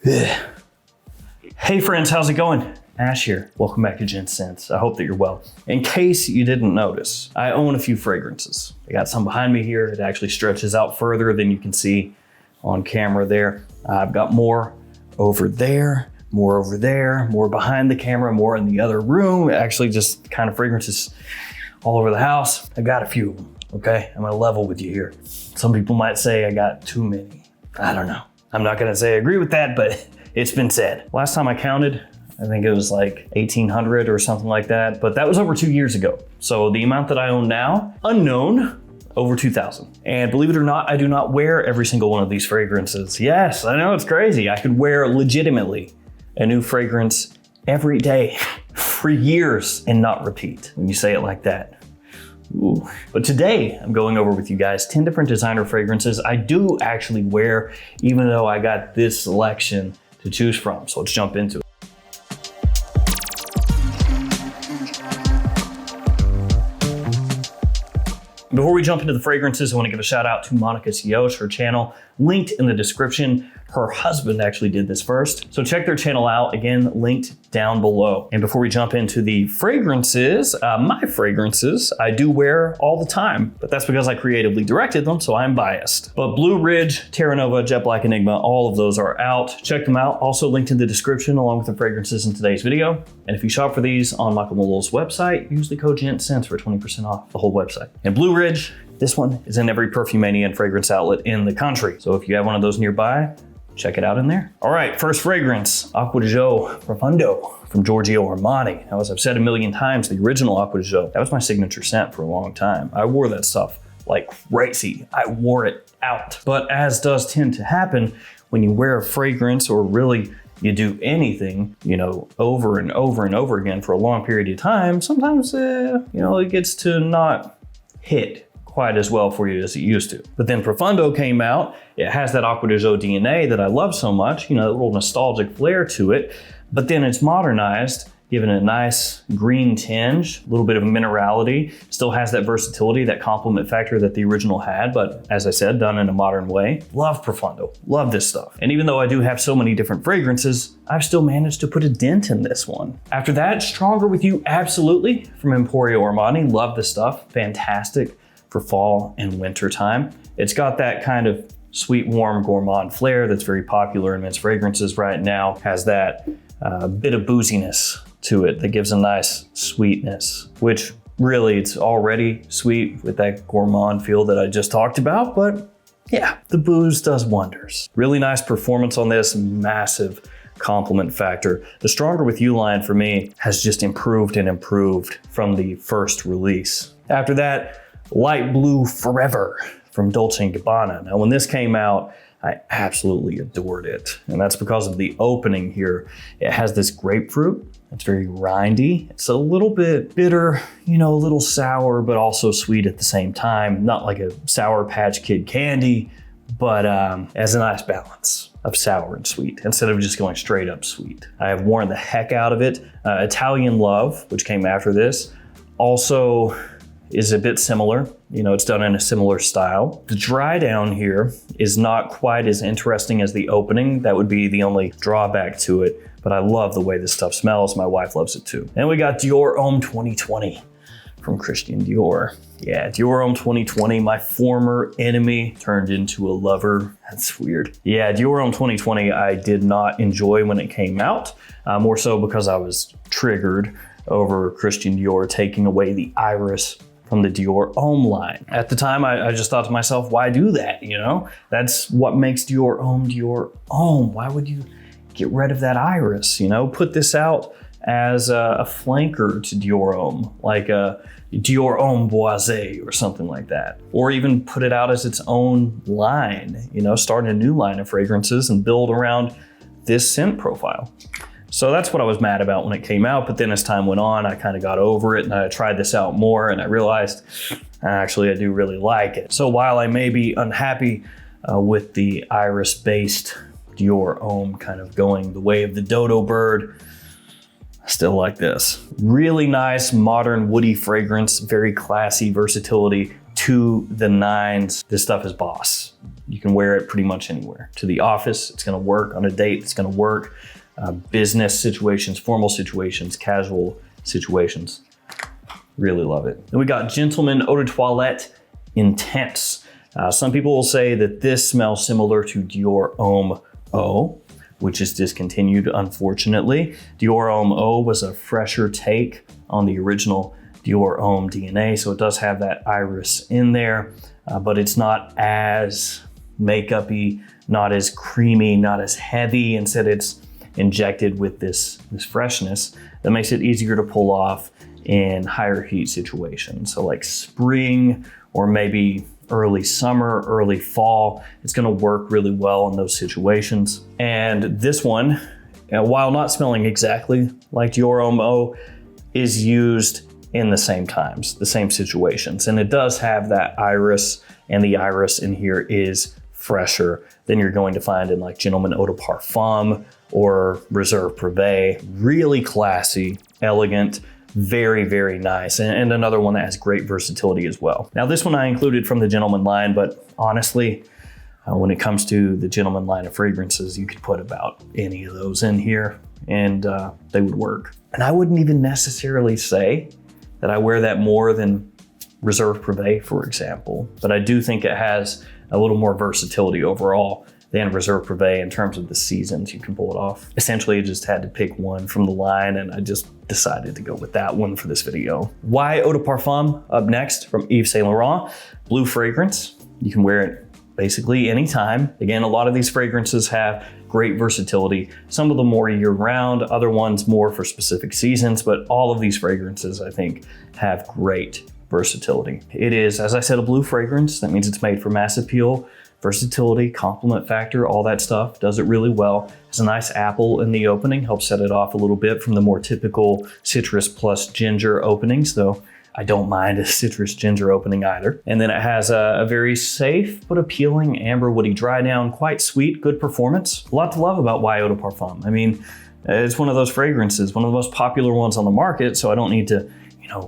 Hey friends, how's it going? Ash here. Welcome back to Gents. I hope that you're well. In case you didn't notice, I own a few fragrances. I got some behind me here. It actually stretches out further than you can see on camera there. I've got more over there, more over there, more behind the camera, more in the other room. Actually just kind of fragrances all over the house. I got a few of them, okay? I'm gonna level with you here. Some people might say I got too many. I don't know. I'm not gonna say I agree with that, but it's been said. Last time I counted, I think it was like 1,800 or something like that, but that was over 2 years ago. So the amount that I own now, unknown, over 2,000. And believe it or not, I do not wear every single one of these fragrances. Yes, I know it's crazy. I could wear legitimately a new fragrance every day for years and not repeat when you say it like that. Ooh. But today I'm going over with you guys 10 different designer fragrances I do actually wear, even though I got this selection to choose from. So let's jump into it. Before we jump into the fragrances, I want to give a shout out to Monica Siosh, her channel linked in the description. Her husband actually did this first. So check their channel out, again, linked down below. And before we jump into the fragrances, my fragrances, I do wear all the time, but that's because I creatively directed them, so I'm biased. But Blue Ridge, Terredomez, Jet Black Enigma, all of those are out. Check them out, also linked in the description along with the fragrances in today's video. And if you shop for these on Michael Muller's website, use the code GENTS for 20% off the whole website. And Blue Ridge, this one is in every Perfumania and fragrance outlet in the country. So if you have one of those nearby, check it out in there. All right, first fragrance, Acqua di Gio Profondo from Giorgio Armani. Now, as I've said a million times, the original Acqua di Gio, that was my signature scent for a long time. I wore that stuff like crazy. I wore it out. But as does tend to happen when you wear a fragrance, or really you do anything, you know, over and over and over again for a long period of time, sometimes, you know, it gets to not hit quite as well for you as it used to. But then Profondo came out. It has that Acqua di Gio DNA that I love so much, you know, a little nostalgic flair to it, but then it's modernized, giving it a nice green tinge, a little bit of minerality, still has that versatility, that complement factor that the original had, but as I said, done in a modern way. Love Profondo, love this stuff. And even though I do have so many different fragrances, I've still managed to put a dent in this one. After that, Stronger With You, absolutely, from Emporio Armani. Love this stuff, fantastic for fall and winter time. It's got that kind of sweet, warm, gourmand flair that's very popular in men's fragrances right now. Has that bit of booziness to it that gives a nice sweetness, which really it's already sweet with that gourmand feel that I just talked about, but yeah, the booze does wonders. Really nice performance on this, massive compliment factor. The Stronger With You line for me has just improved and improved from the first release. After that, Light Blue Forever from Dolce & Gabbana. Now, when this came out, I absolutely adored it. And that's because of the opening here. It has this grapefruit. It's very rindy. It's a little bit bitter, you know, a little sour, but also sweet at the same time. Not like a Sour Patch Kid candy, but as a nice balance of sour and sweet instead of just going straight up sweet. I have worn the heck out of it. Italian Love, which came after this, also is a bit similar. You know, it's done in a similar style. The dry down here is not quite as interesting as the opening. That would be the only drawback to it, but I love the way this stuff smells. My wife loves it too. And we got Dior Homme 2020 from Christian Dior. Yeah, Dior Homme 2020, my former enemy turned into a lover. That's weird. Yeah, Dior Homme 2020 I did not enjoy when it came out, more so because I was triggered over Christian Dior taking away the iris from the Dior Homme line. At the time, I just thought to myself, why do that, you know? That's what makes Dior Homme. Why would you get rid of that iris, you know? Put this out as a flanker to Dior Homme, like a Dior Homme Boisé or something like that. Or even put it out as its own line, you know, start a new line of fragrances and build around this scent profile. So that's what I was mad about when it came out, but then as time went on, I kind of got over it and I tried this out more and I realized, actually, I do really like it. So while I may be unhappy with the iris-based Dior Homme kind of going the way of the dodo bird, I still like this. Really nice, modern, woody fragrance, very classy versatility to the nines. This stuff is boss. You can wear it pretty much anywhere. To the office, it's gonna work. On a date, it's gonna work. Business situations, formal situations, casual situations. Really love it. Then we got Gentleman Eau de Toilette Intense. Some people will say that this smells similar to Dior Homme Eau, which is discontinued, unfortunately. Dior Homme Eau was a fresher take on the original Dior Homme DNA, so it does have that iris in there, but it's not as makeup-y, not as creamy, not as heavy. Instead, it's injected with this freshness that makes it easier to pull off in higher heat situations. So like spring or maybe early summer, early fall, it's gonna work really well in those situations. And this one, while not smelling exactly like Dior Homme Eau, is used in the same times, the same situations. And it does have that iris, and the iris in here is fresher than you're going to find in like Gentleman Eau de Parfum or Reserve Privé. Really classy, elegant, very, very nice. And another one that has great versatility as well. Now this one I included from the Gentleman line, but honestly, when it comes to the Gentleman line of fragrances, you could put about any of those in here and they would work. And I wouldn't even necessarily say that I wear that more than Reserve Privé, for example, but I do think it has a little more versatility overall than Reserve Privé in terms of the seasons you can pull it off. Essentially, I just had to pick one from the line and I just decided to go with that one for this video. Why Eau de Parfum up next from Yves Saint Laurent. Blue fragrance, you can wear it basically anytime. Again, a lot of these fragrances have great versatility. Some of them more year round, other ones more for specific seasons, but all of these fragrances I think have great versatility. It is, as I said, a blue fragrance. That means it's made for mass appeal, versatility, complement factor, all that stuff. Does it really well. Has a nice apple in the opening, helps set it off a little bit from the more typical citrus plus ginger openings, though I don't mind a citrus ginger opening either. And then it has a very safe but appealing amber woody dry down, quite sweet, good performance. A lot to love about Eau de Parfum. I mean, it's one of those fragrances, one of the most popular ones on the market, so I don't need to,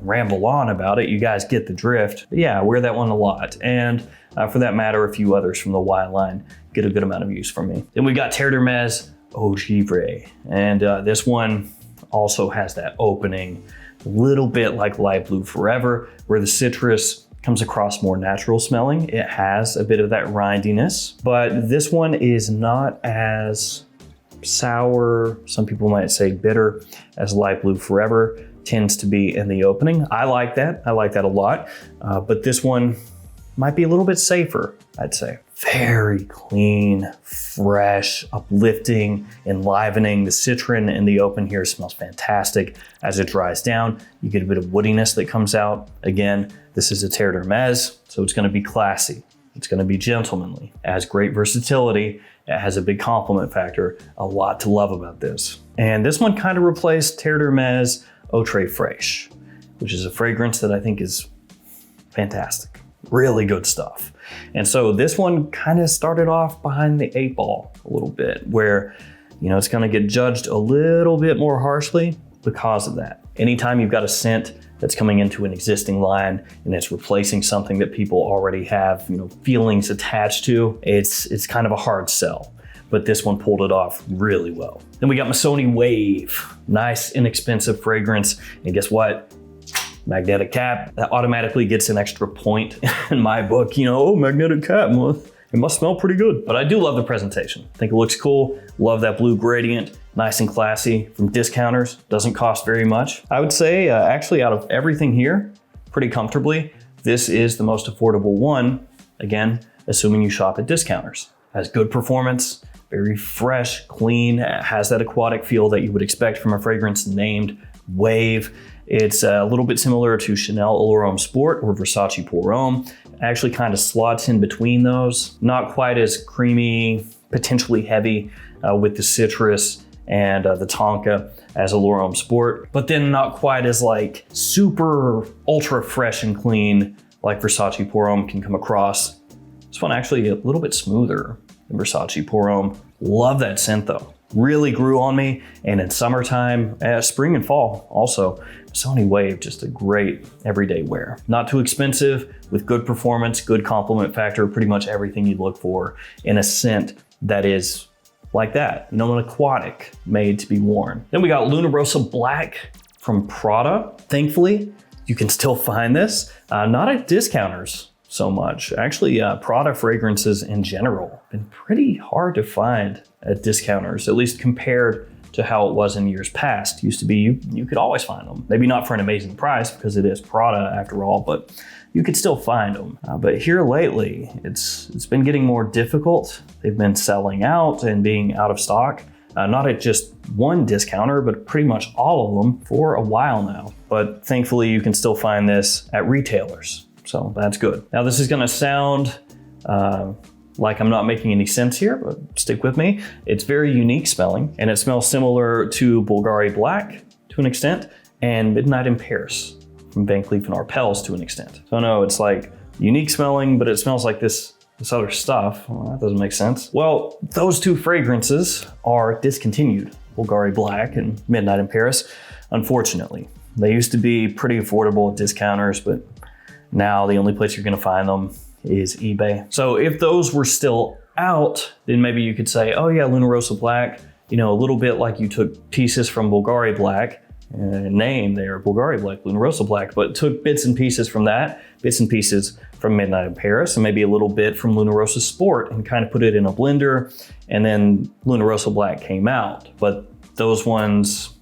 ramble on about it. You guys get the drift. But yeah, I wear that one a lot. And for that matter, a few others from the Y line get a good amount of use from me. Then we got Terredomez Eau Givre. And this one also has that opening, a little bit like Light Blue Forever, where the citrus comes across more natural smelling. It has a bit of that rindiness, but this one is not as sour, some people might say bitter, as Light Blue Forever tends to be in the opening. I like that a lot, but this one might be a little bit safer, I'd say. Very clean, fresh, uplifting, enlivening. The citron in the open here smells fantastic. As it dries down, you get a bit of woodiness that comes out. Again, this is a Terredomez, so it's gonna be classy. It's gonna be gentlemanly. It has great versatility. It has a big complement factor. A lot to love about this. And this one kind of replaced Terredomez Eau Très Fraîche, which is a fragrance that I think is fantastic. Really good stuff. And so this one kind of started off behind the 8 ball a little bit, where, it's gonna get judged a little bit more harshly because of that. Anytime you've got a scent that's coming into an existing line and it's replacing something that people already have, feelings attached to, it's kind of a hard sell. But this one pulled it off really well. Then we got my Sony Wave. Nice, inexpensive fragrance. And guess what? Magnetic cap. That automatically gets an extra point in my book. Magnetic cap, it must smell pretty good. But I do love the presentation. I think it looks cool. Love that blue gradient. Nice and classy from discounters. Doesn't cost very much. I would say, actually, out of everything here, pretty comfortably, this is the most affordable one. Again, assuming you shop at discounters. Has good performance. Very fresh, clean, has that aquatic feel that you would expect from a fragrance named Wave. It's a little bit similar to Chanel Eau L'Homme Sport or Versace Pour Homme. Actually kind of slots in between those. Not quite as creamy, potentially heavy with the citrus and the tonka as a Eau L'Homme Sport, but then not quite as like super ultra fresh and clean like Versace Pour Homme can come across. This one actually a little bit smoother than Versace Pour Homme. Love that scent though. Really grew on me, and in summertime, spring and fall also. Sony Wave, just a great everyday wear. Not too expensive, with good performance, good complement factor, pretty much everything you'd look for in a scent that is like that, you know, an aquatic, made to be worn. Then we got Luna Rosa Black from Prada. Thankfully, you can still find this, not at discounters so much. Actually, Prada fragrances in general have been pretty hard to find at discounters, at least compared to how it was in years past. Used to be you could always find them. Maybe not for an amazing price because it is Prada after all, but you could still find them. But here lately, it's been getting more difficult. They've been selling out and being out of stock. Not at just one discounter, but pretty much all of them for a while now. But thankfully, you can still find this at retailers. So that's good. Now this is gonna sound like I'm not making any sense here, but stick with me. It's very unique smelling, and it smells similar to Bulgari Black to an extent, and Midnight in Paris from Van Cleef & Arpels to an extent. So no, it's like unique smelling, but it smells like this other stuff. Well, that doesn't make sense. Well, those two fragrances are discontinued, Bulgari Black and Midnight in Paris, unfortunately. They used to be pretty affordable at discounters, but now the only place you're gonna find them is eBay. So if those were still out, then maybe you could say, oh yeah, Luna Rosa Black, you know, a little bit like you took pieces from Bulgari Black, name there, Bulgari Black, Luna Rosa Black, but took bits and pieces from that, bits and pieces from Midnight in Paris, and maybe a little bit from Luna Rosa Sport, and kind of put it in a blender, and then Luna Rosa Black came out. But those ones,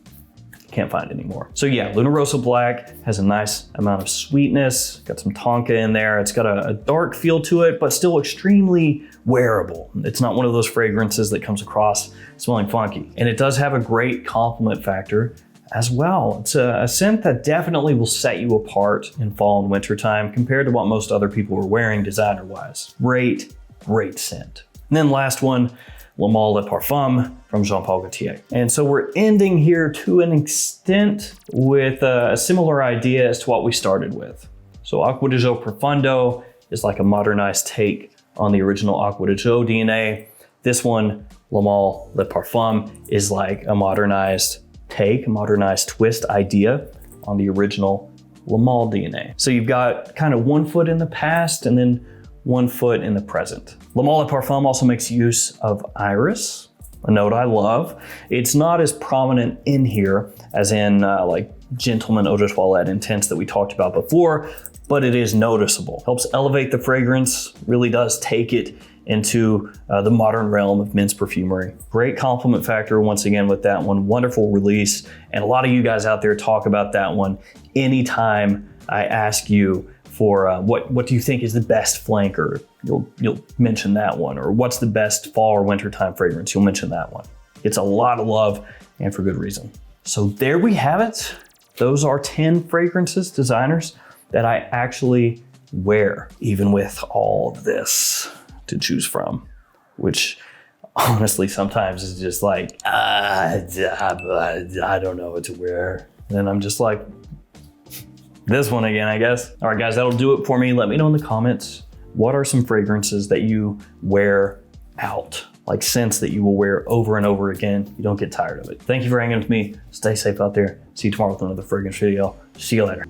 can't find anymore. So yeah, Luna Rosa Black has a nice amount of sweetness, got some tonka in there. It's got a dark feel to it, but still extremely wearable. It's not one of those fragrances that comes across smelling funky. And it does have a great complement factor as well. It's a scent that definitely will set you apart in fall and winter time compared to what most other people are wearing designer-wise. Great, great scent. And then last one, Lamal de Parfum from Jean Paul Gaultier. And so we're ending here to an extent with a similar idea as to what we started with. So Acqua di Gio Profondo is like a modernized take on the original Acqua di Gio DNA. This one, Lamal de Parfum, is like a modernized take, a modernized twist idea on the original Lamal DNA. So you've got kind of 1 foot in the past and then 1 foot in the present. Lamal de Parfum also makes use of iris, a note I love. It's not as prominent in here as in like Gentleman Eau de Toilette Intense that we talked about before, but it is noticeable. Helps elevate the fragrance, really does take it into the modern realm of men's perfumery. Great compliment factor once again with that one, wonderful release. And a lot of you guys out there talk about that one anytime I ask you for what do you think is the best flanker? You'll mention that one. Or what's the best fall or wintertime fragrance? You'll mention that one. It's a lot of love and for good reason. So there we have it. Those are 10 fragrances, designers, that I actually wear, even with all of this to choose from, which honestly sometimes is just like, I don't know what to wear. And then I'm just like, this one again, I guess. All right, guys, that'll do it for me. Let me know in the comments, what are some fragrances that you wear out? Like scents that you will wear over and over again. You don't get tired of it. Thank you for hanging with me. Stay safe out there. See you tomorrow with another fragrance video. See you later.